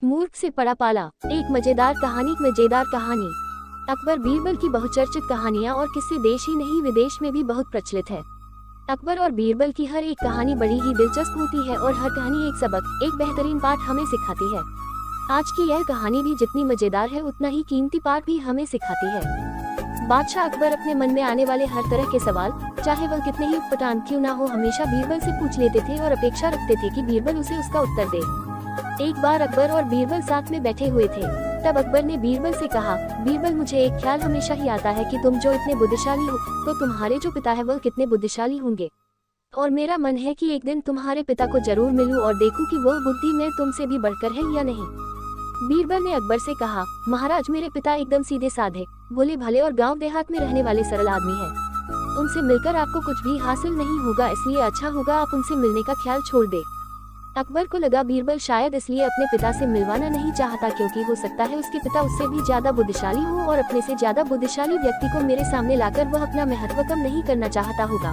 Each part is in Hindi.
मूर्ख से पड़ा पाला। एक मजेदार कहानी। अकबर बीरबल की बहुचर्चित कहानियाँ और किस्से देश ही नहीं विदेश में भी बहुत प्रचलित है। अकबर और बीरबल की हर एक कहानी बड़ी ही दिलचस्प होती है और हर कहानी एक सबक, एक बेहतरीन पाठ हमें सिखाती है। आज की यह कहानी भी जितनी मजेदार है उतना ही कीमती पाठ भी हमें सिखाती है। बादशाह अकबर अपने मन में आने वाले हर तरह के सवाल, चाहे वह कितने ही उटपटांग क्यों ना हो, हमेशा बीरबल से पूछ लेते थे और अपेक्षा रखते थे कि बीरबल उसे उसका उत्तर दे। एक बार अकबर और बीरबल साथ में बैठे हुए थे। तब अकबर ने बीरबल से कहा, बीरबल, मुझे एक ख्याल हमेशा ही आता है कि तुम जो इतने बुद्धिशाली हो, तो तुम्हारे जो पिता है वह कितने बुद्धिशाली होंगे। और मेरा मन है कि एक दिन तुम्हारे पिता को जरूर मिलूं और देखूं कि वह बुद्धि में तुमसे भी बढ़कर है या नहीं। बीरबल ने अकबर से कहा, महाराज, मेरे पिता एकदम सीधे साधे, भोले भाले और गांव देहात में रहने वाले सरल आदमी हैं। उनसे मिलकर आपको कुछ भी हासिल नहीं होगा, इसलिए अच्छा होगा आप उनसे मिलने का ख्याल छोड़ दे। अकबर को लगा बीरबल शायद इसलिए अपने पिता से मिलवाना नहीं चाहता क्योंकि हो सकता है उसके पिता उससे भी ज्यादा बुद्धिशाली हो और अपने से ज्यादा बुद्धिशाली व्यक्ति को मेरे सामने लाकर वह अपना महत्व कम नहीं करना चाहता होगा।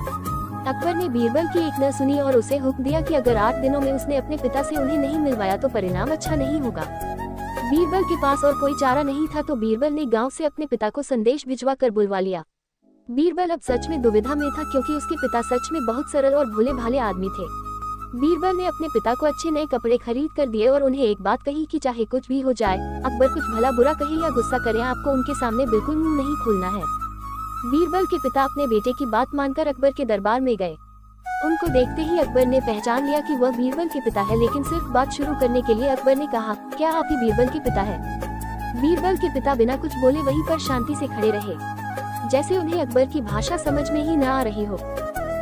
अकबर ने बीरबल की एक न सुनी और उसे हुक्म दिया कि अगर 8 दिनों में उसने अपने पिता से उन्हें नहीं मिलवाया तो परिणाम अच्छा नहीं होगा। बीरबल के पास और कोई चारा नहीं था तो बीरबल ने गाँव से अपने पिता को संदेश भिजवा कर बुलवा लिया। बीरबल अब सच में दुविधा में था क्योंकि उसके पिता सच में बहुत सरल और भोले भाले आदमी थे। बीरबल ने अपने पिता को अच्छे नए कपड़े खरीद कर दिए और उन्हें एक बात कही कि चाहे कुछ भी हो जाए, अकबर कुछ भला बुरा कहे या गुस्सा करे, आपको उनके सामने बिल्कुल मुंह नहीं खोलना है। बीरबल के पिता अपने बेटे की बात मानकर अकबर के दरबार में गए। उनको देखते ही अकबर ने पहचान लिया कि वह बीरबल के पिता है, लेकिन सिर्फ बात शुरू करने के लिए अकबर ने कहा, क्या आप ही बीरबल के पिता है? बीरबल के पिता बिना कुछ बोले वहीं पर शांति से खड़े रहे, जैसे उन्हें अकबर की भाषा समझ में ही न आ रही हो।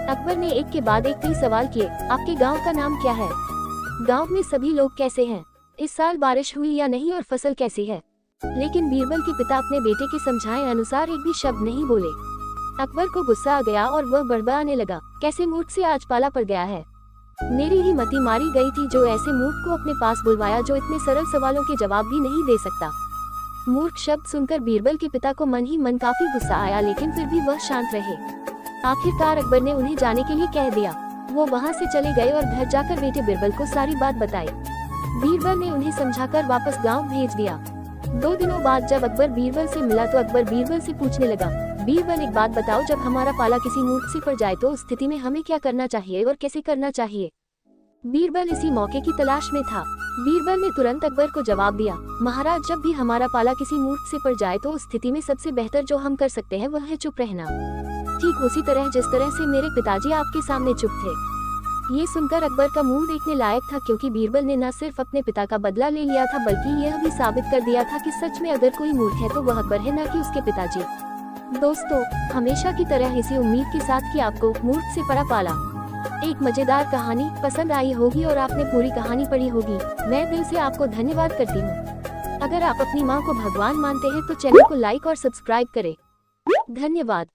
अकबर ने एक के बाद एक कई सवाल किए, आपके गांव का नाम क्या है? गांव में सभी लोग कैसे हैं? इस साल बारिश हुई या नहीं और फसल कैसी है? लेकिन बीरबल के पिता अपने बेटे के समझाए अनुसार एक भी शब्द नहीं बोले। अकबर को गुस्सा आ गया और वह बड़बड़ाने लगा, कैसे मूर्ख से आज पाला पड़ गया है। मेरी ही मति मारी गई थी जो ऐसे मूर्ख को अपने पास बुलवाया जो इतने सरल सवालों के जवाब भी नहीं दे सकता। मूर्ख शब्द सुनकर बीरबल के पिता को मन ही मन काफी गुस्सा आया, लेकिन फिर भी वह शांत रहे। आखिरकार अकबर ने उन्हें जाने के लिए कह दिया। वो वहाँ से चले गए और घर जाकर बेटे बीरबल को सारी बात बताई। बीरबल ने उन्हें समझाकर वापस गांव भेज दिया। 2 दिनों बाद जब अकबर बीरबल से मिला तो अकबर बीरबल से पूछने लगा, बीरबल, एक बात बताओ, जब हमारा पाला किसी मूर्ख से पड़ जाए तो उस स्थिति में हमें क्या करना चाहिए और कैसे करना चाहिए? बीरबल इसी मौके की तलाश में था। बीरबल ने तुरंत अकबर को जवाब दिया, महाराज, जब भी हमारा पाला किसी मूर्ख से पड़ जाए तो उस स्थिति में सबसे बेहतर जो हम कर सकते हैं वह है चुप रहना, ठीक उसी तरह जिस तरह से मेरे पिताजी आपके सामने चुप थे। ये सुनकर अकबर का मुंह देखने लायक था क्योंकि बीरबल ने न सिर्फ अपने पिता का बदला ले लिया था बल्कि यह भी साबित कर दिया था कि सच में अगर कोई मूर्ख है तो वह अकबर है, न कि उसके पिताजी। दोस्तों, हमेशा की तरह इसी उम्मीद के साथ कि आपको मूर्ख से पड़ा पाला एक मजेदार कहानी पसंद आई होगी और आपने पूरी कहानी पढ़ी होगी, मैं दिल से आपको धन्यवाद करती हूँ। अगर आप अपनी माँ को भगवान मानते हैं तो चैनल को लाइक और सब्सक्राइब करें। धन्यवाद।